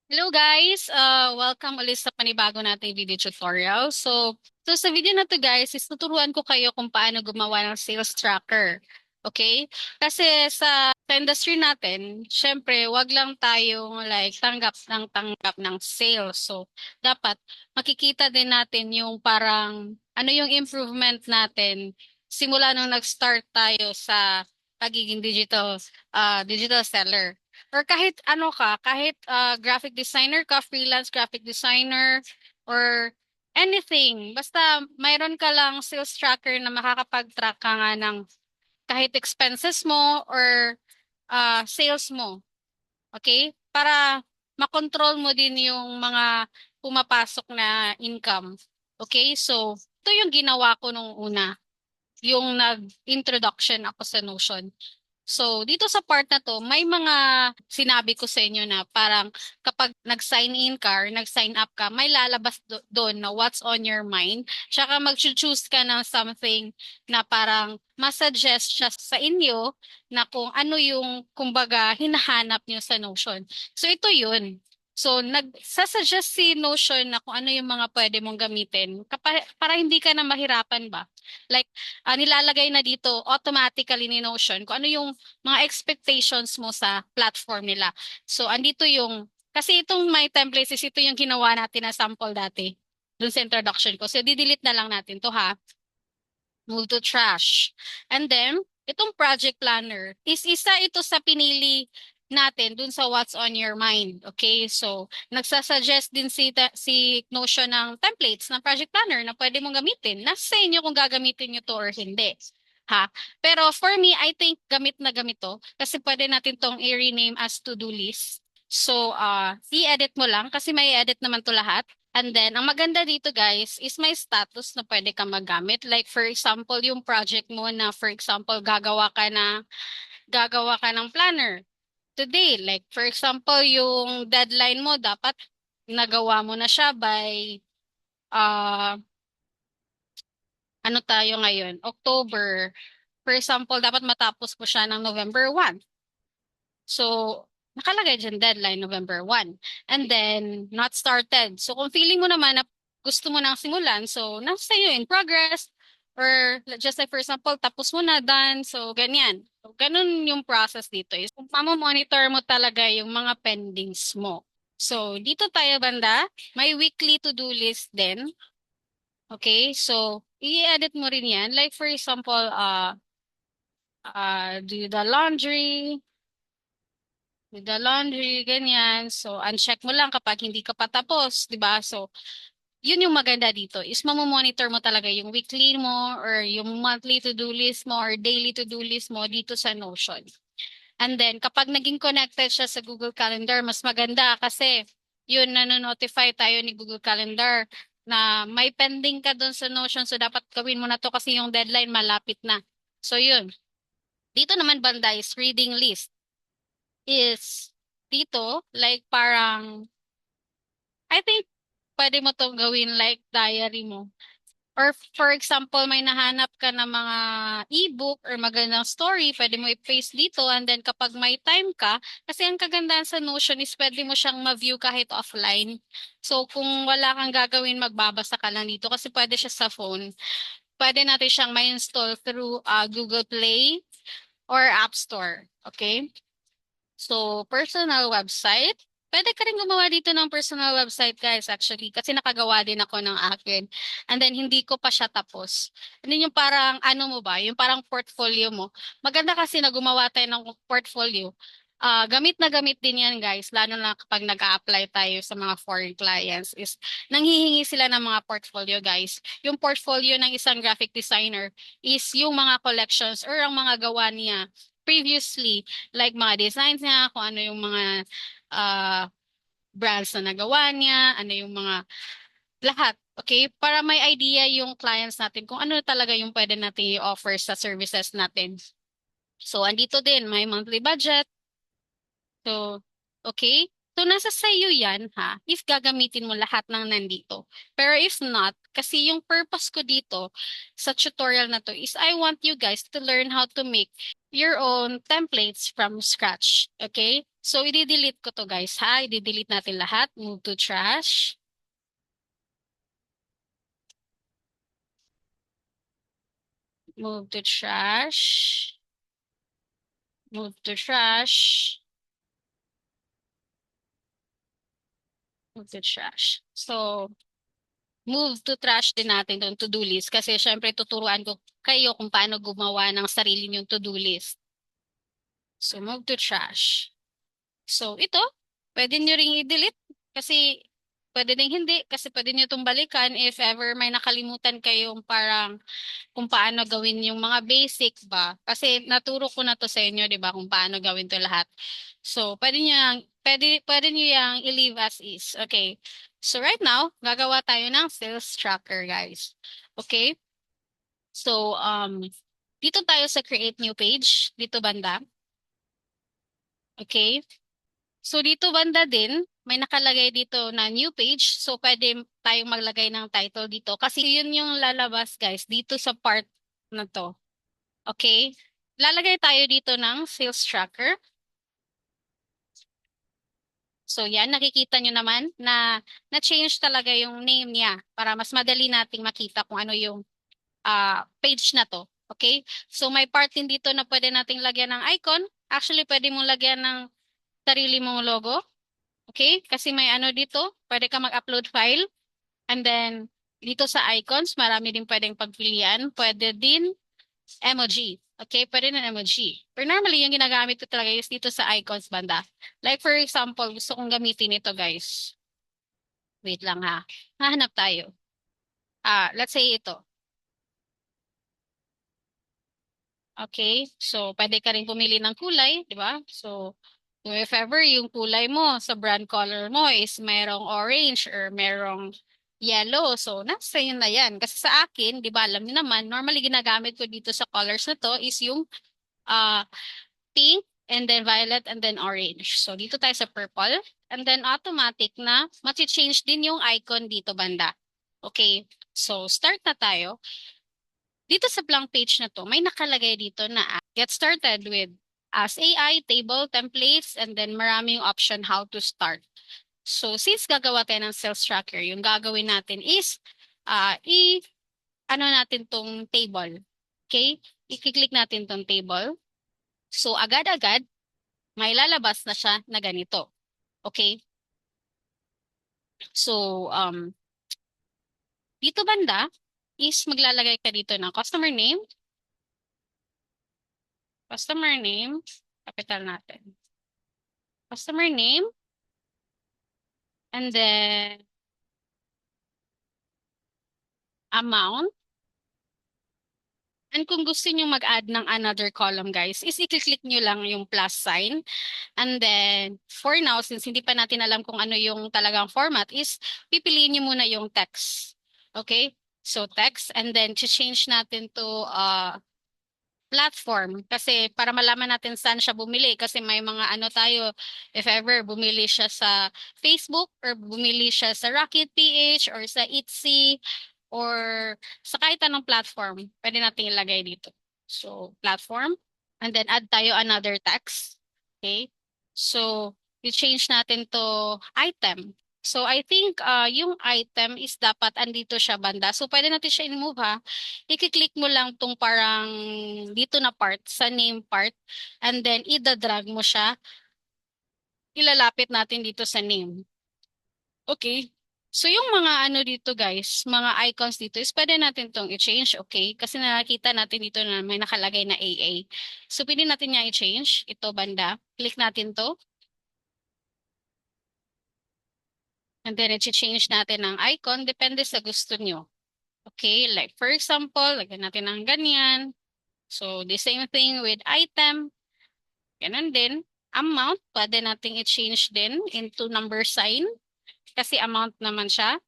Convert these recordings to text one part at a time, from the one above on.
Hello guys! Welcome ulit sa panibago nating video tutorial. So sa video na to guys, is tuturuan ko kayo kung paano gumawa ng sales tracker. Okay? Kasi sa industry natin, syempre, wag lang tayong tanggap ng sales. So dapat makikita din natin yung parang ano yung improvement natin simula nung nag-start tayo sa pagiging digital seller. Or kahit ano ka, kahit graphic designer ka, freelance graphic designer, or anything. Basta mayroon ka lang sales tracker na makakapag-track ka nga ng kahit expenses mo or sales mo. Okay? Para makontrol mo din yung mga pumapasok na income. Okay? So, ito yung ginawa ko nung una, yung nag-introduction ako sa Notion. So, dito sa part na to, may mga sinabi ko sa inyo na parang kapag nag-sign in ka or nag-sign up ka, may lalabas doon na what's on your mind. Tsaka mag-choose ka ng something na parang masuggest siya sa inyo na kung ano yung, kumbaga, hinahanap nyo sa Notion. So, ito yun. So, nagsasuggest si Notion na kung ano yung mga pwede mong gamitin para hindi ka na mahirapan ba. Like, nilalagay na dito automatically ni Notion kung ano yung mga expectations mo sa platform nila. So, andito yung, kasi itong my templates is ito yung ginawa natin na sample dati dun sa introduction ko. So, didelete na lang natin to ha. Move to trash. And then, itong project planner is isa ito sa pinili natin dun sa what's on your mind. Okay? So, nagsasuggest din si Notion ng templates ng project planner na pwede mong gamitin. Nasa sa inyo kung gagamitin nyo to or hindi. Ha? Pero for me, I think gamit na gamit to kasi pwede natin tong i-rename as to-do list. So, i-edit mo lang kasi may edit naman to lahat. And then, ang maganda dito guys is may status na pwede ka magamit. Like for example, yung project mo na for example, gagawa ka ng planner today. Like for example, yung deadline mo dapat nagawa mo na siya by uh, ano tayo ngayon? October. For example, dapat matapos mo siya ng November 1. So, nakalagay dyan deadline November 1. And then, not started. So, kung feeling mo naman na gusto mo nang simulan, so, nasa sa'yo in progress. Or just like for example, tapos mo na, done. So, ganyan. So, ganun yung process dito. Is kung monitor mo talaga yung mga pendings mo. So, dito tayo banda, may weekly to-do list din. Okay? So, i-edit mo rin yan. Like for example, do the laundry, with the laundry, ganyan. So, uncheck mo lang kapag hindi ka pa tapos, di ba? So, yun yung maganda dito is mamomonitor mo talaga yung weekly mo or yung monthly to-do list mo or daily to-do list mo dito sa Notion. And then, kapag naging connected siya sa Google Calendar, mas maganda kasi yun, nanonotify tayo ni Google Calendar na may pending ka doon sa Notion. So, dapat gawin mo na to kasi yung deadline malapit na. So, yun. Dito naman banda is reading list is dito, like parang, I think, pwede mo tong gawin like diary mo. Or for example, may nahanap ka na mga ebook or magandang story, pwede mo i-paste dito and then kapag may time ka, kasi ang kagandahan sa Notion is pwede mo siyang ma-view kahit offline. So kung wala kang gagawin, magbabasa ka lang dito kasi pwede siya sa phone. Pwede natin siyang ma-install through Google Play or App Store. Okay? So, personal website. Pwede ka rin gumawa dito ng personal website, guys, actually. Kasi nakagawa din ako ng akin. And then, hindi ko pa siya tapos. And then, yung parang, ano mo ba? Yung parang portfolio mo. Maganda kasi na gumawa tayo ng portfolio. Gamit na gamit din yan, guys. Lalo na kapag nag-a-apply tayo sa mga foreign clients. Is, nanghihingi sila ng mga portfolio, guys. Yung portfolio ng isang graphic designer is yung mga collections or ang mga gawa niya previously, like mga designs niya, kung ano yung mga uh, brands na nagawa niya, ano yung mga lahat. Okay? Para may idea yung clients natin kung ano talaga yung pwede natin i-offer sa services natin. So, andito din, may monthly budget. So, okay? So, nasa sa'yo yan, ha, if gagamitin mo lahat ng nandito. Pero if not, kasi yung purpose ko dito sa tutorial na to is I want you guys to learn how to make your own templates from scratch. Okay? So, i-delete ko to guys, ha? I-delete natin lahat. Move to trash. Move to trash. Move to trash. Move to trash. So, move to trash din natin yung to-do list kasi syempre tuturuan ko kayo kung paano gumawa ng sarili nyong to-do list. So, move to trash. So, ito, pwede nyo ring i-delete kasi pwede ding hindi kasi pwede nyo itong balikan if ever may nakalimutan kayong parang kung paano gawin yung mga basic ba. Kasi naturo ko na to sa inyo, di ba, kung paano gawin to lahat. So, pwede nyo yang i-leave as is. Okay. So, right now, gagawa tayo ng sales tracker, guys. Okay? So, dito tayo sa create new page, dito banda. Okay? So, dito banda din, may nakalagay dito na new page. So, pwede tayong maglagay ng title dito. Kasi yun yung lalabas, guys, dito sa part na to. Okay? Lalagay tayo dito ng sales tracker. So yan, nakikita nyo naman na na-change talaga yung name niya para mas madali nating makita kung ano yung page na to. Okay? So may part din dito na pwede nating lagyan ng icon. Actually, pwede mong lagyan ng sarili mong logo. Okay? Kasi may ano dito, pwede ka mag-upload file. And then, dito sa icons, marami din pwedeng pagpilian. Pwede din emoji. Okay, pwede ng emoji. Pero normally, yung ginagamit ko talaga is dito sa icons banda. Like for example, gusto kong gamitin ito guys. Wait lang ha. Hahanap tayo. Let's say ito. Okay, so pwede ka rin pumili ng kulay, di ba? So, if ever yung kulay mo sa brand color mo is merong orange or merong yellow, so nasa yun na yan. Kasi sa akin, di ba, alam niyo naman, normally ginagamit ko dito sa colors na to is yung uh, pink, and then violet, and then orange. So, dito tayo sa purple. And then, automatic na, mati-change din yung icon dito banda. Okay. So, start na tayo. Dito sa blank page na to, may nakalagay dito na get started with as AI, table, templates, and then maraming option how to start. So, since gagawa tayo ng sales tracker, yung gagawin natin is, ano natin tong table. Okay? I-click natin tong table. So, agad-agad, may lalabas na siya na ganito. Okay? So, dito banda is maglalagay ka dito ng customer name, capital natin. Customer name, and then amount. And kung gusto niyo mag-add ng another column, guys, is i-click nyo lang yung plus sign. And then, for now, since hindi pa natin alam kung ano yung talagang format, is pipiliin nyo muna yung text. Okay? So, text. And then, change natin to platform. Kasi para malaman natin saan siya bumili. Kasi may mga ano tayo, if ever bumili siya sa Facebook or bumili siya sa Rocket PH or sa Etsy or sa kahit anong platform, pwede natin ilagay dito. So, platform. And then add tayo another text. Okay? So, i-change natin to item. So, I think yung item is dapat andito siya banda. So, pwede natin siya i-move ha. I-click mo lang tong parang dito na part, sa name part. And then, ida-drag mo siya. Ilalapit natin dito sa name. Okay? So, yung mga ano dito guys, mga icons dito is pwede natin tong i-change, okay? Kasi nakita natin dito na may nakalagay na AA. So, pwede natin niya i-change. Ito banda. Click natin to. And then, i-change natin ang icon. Depende sa gusto nyo. Okay? Like, for example, lagyan natin ng ganyan. So, the same thing with item. Ganun din. Amount, pwede nating i-change din into number sign. Kasi amount naman siya.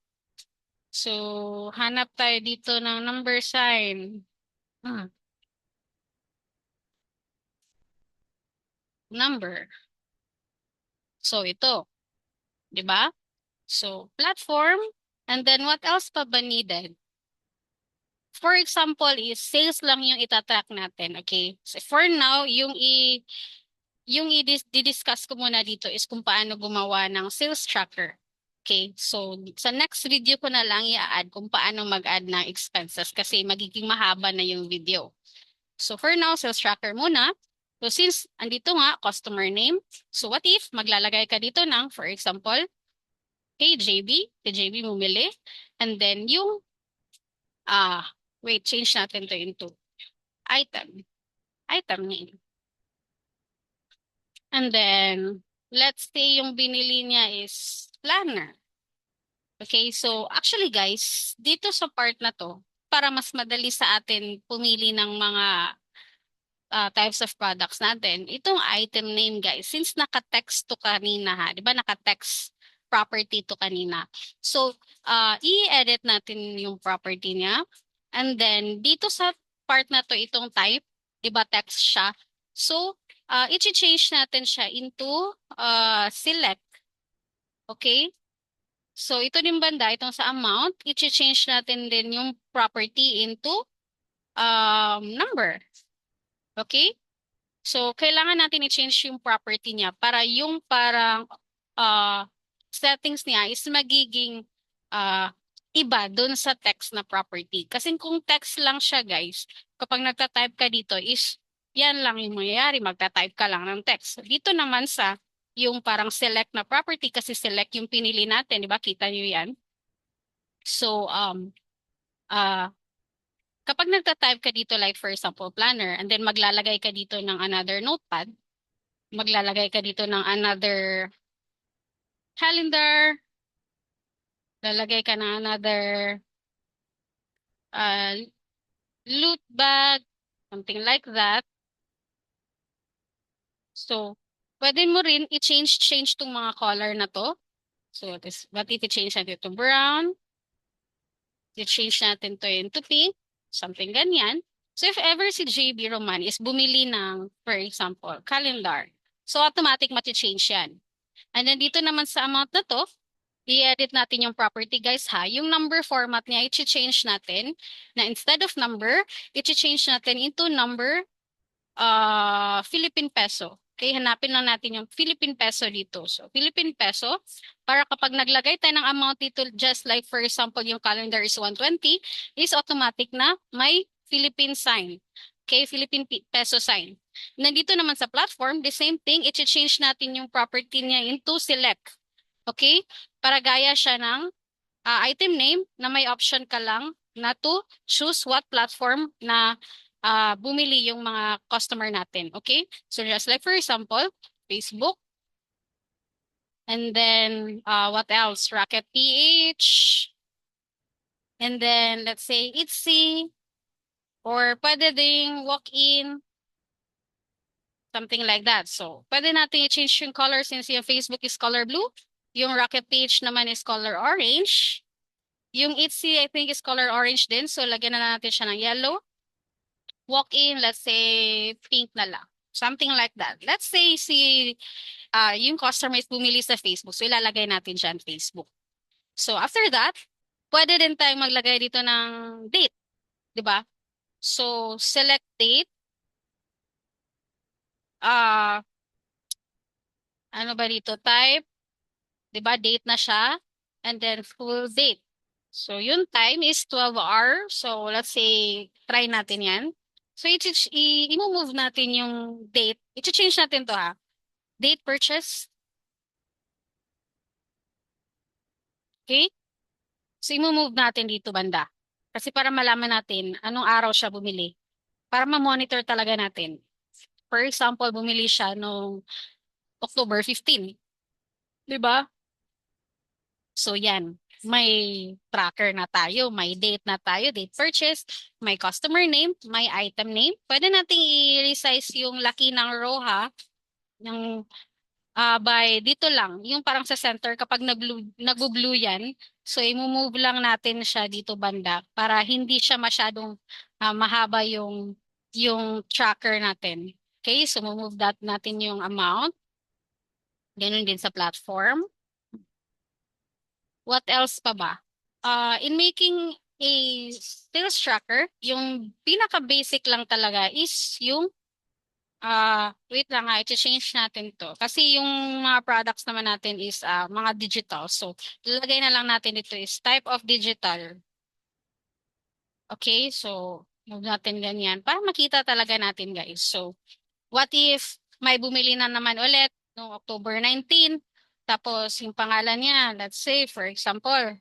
So, hanap tayo dito ng number sign. Number. So, ito. 'di ba? So, platform, and then what else pa ba needed? For example, is sales lang yung itatrack natin, okay? So, for now, yung i-discuss ko muna dito is kung paano gumawa ng sales tracker. Okay, so sa next video ko na lang i-add kung paano mag-add ng expenses kasi magiging mahaba na yung video. So for now, sales tracker muna. So since andito nga, customer name. So what if maglalagay ka dito ng, for example, kay JB, kay JB bumili. And then yung, wait, change natin to into item. Item name. And then, let's say yung binili niya is planner. Okay, so actually guys, dito sa part na to, para mas madali sa atin pumili ng mga types of products natin, itong item name guys, since naka-text to kanina ha, di ba naka-text property to kanina. So, i-edit natin yung property niya. And then, dito sa part na to, itong type, di ba text siya. So, i-change natin siya into select. Okay? So, ito din banda, itong sa amount, i-change natin din yung property into number. Okay? So, kailangan natin i-change yung property niya para yung parang settings niya is magiging uh, iba dun sa text na property. Kasi kung text lang siya, guys, kapag nagta-type ka dito is yan lang yung mangyayari, magta-type ka lang ng text. Dito naman sa yung parang select na property kasi select yung pinili natin, di ba? Kita niyo yan. So, uh, kapag nagta-type ka dito like for example planner and then maglalagay ka dito ng another notepad, maglalagay ka dito ng another calendar, lalagay ka ng another uh, loot bag, something like that. So, pwede mo rin i-change tong mga color na to. So, ba't i-change natin to brown? I-change natin to into pink, something ganyan. So, if ever si JB Roman is bumili ng, for example, calendar, so automatic mati-change yan. And then dito naman sa amount na to, i-edit natin yung property guys ha. Yung number format niya, i-change natin na instead of number, i-change natin into number Philippine peso. Okay, hanapin lang natin yung Philippine peso dito. So, Philippine peso, para kapag naglagay tayo ng amount dito, just like for example, yung calendar is 120, is automatic na may Philippine sign. Okay, Philippine peso sign. Nandito naman sa platform, the same thing, i-change natin yung property niya into select. Okay? Para gaya siya ng item name na may option ka lang na to choose what platform na bumili yung mga customer natin. Okay? So just like for example, Facebook. And then what else? Rocket PH. And then let's say Etsy. Or pwede ding walk-in. Something like that. So pwede natin i-change yung color since yung Facebook is color blue. Yung Rocket PH naman is color orange. Yung Etsy, I think, is color orange din. So, lagyan na natin siya ng yellow. Walk-in, let's say, pink na lang. Something like that. Let's say, yung customer is bumili sa Facebook. So, ilalagay natin dyan Facebook. So, after that, pwede din tayong maglagay dito ng date. Diba? So, select date. Ano ba dito? Type. Diba? Date na siya. And then, full date. So, yung time is 12 hours. So, let's say, try natin yan. So, i-move natin yung date. I-change natin to ha. Date purchase. Okay? So, i-move natin dito banda. Kasi para malaman natin anong araw siya bumili. Para ma-monitor talaga natin. For example, bumili siya noong October 15. Diba? So, yan. May tracker na tayo, may date na tayo, date purchase, may customer name, may item name. Pwede nating i-resize yung laki ng row ha, yung by dito lang, yung parang sa center kapag nag-blue yan. So i-move lang natin siya dito banda para hindi siya masyadong mahaba yung tracker natin. Okay, so move that natin yung amount. Ganun din sa platform. What else pa ba? In making a sales tracker, yung pinaka-basic lang talaga is yung wait lang nga, i-change natin to. Kasi yung mga products naman natin is mga digital. So, lalagay na lang natin dito is type of digital. Okay, so move natin ganyan para makita talaga natin guys. So, what if may bumili na naman ulit noong October 19, tapos yung pangalan niya, let's say for example,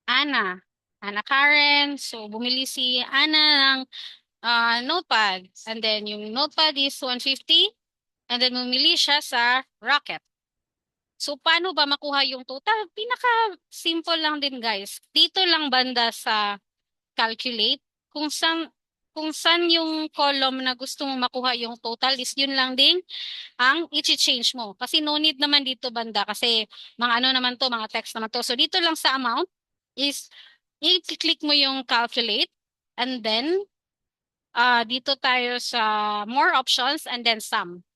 Ana. Ana Karen. So, bumili si Ana ng notepad. And then, yung notepad is 150. And then, bumili siya sa Rocket. So, paano ba makuha yung total? Pinaka-simple lang din, guys. Dito lang banda sa calculate. Kung saan, kung saan yung column na gusto mo makuha yung total is yun lang din ang i-change mo. Kasi no need naman dito banda kasi mga ano naman to, mga text naman to. So dito lang sa amount is i-click mo yung calculate and then dito tayo sa more options and then sum.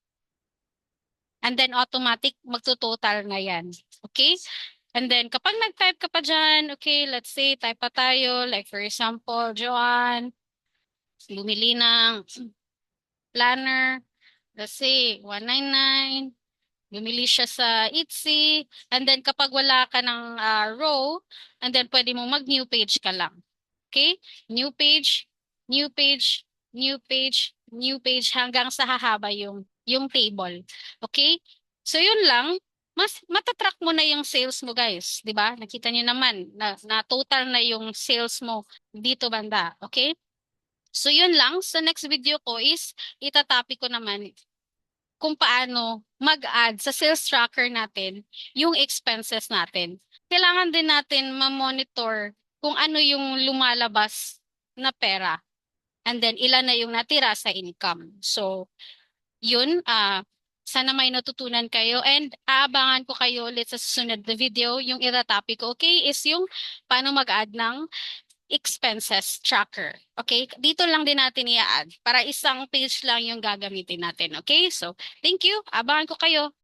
And then automatic magto-total na yan. Okay? And then kapag nag-type ka pa dyan, okay, let's say type pa tayo, like for example, Joanne, bumili ng planner, let's say 199. Bumili siya sa Etsy, and then kapag wala ka ng row, and then pwede mo mag-new page ka lang. Okay? New page, new page, new page, new page, hanggang sa hahaba yung table. Okay? So yun lang, mas matatrack mo na yung sales mo guys, 'di ba? Nakita niyo naman na total na yung sales mo dito banda, okay? So yun lang, sa next video ko is itatopic ko naman kung paano mag-add sa sales tracker natin yung expenses natin. Kailangan din natin ma-monitor kung ano yung lumalabas na pera and then ilan na yung natira sa income. So, yun, sana may natutunan kayo and aabangan ko kayo ulit sa susunod na video. Yung topic ko, okay, is yung paano mag-add ng expenses tracker. Okay? Dito lang din natin i-add para isang page lang yung gagamitin natin. Okay? So, thank you. Abangan ko kayo.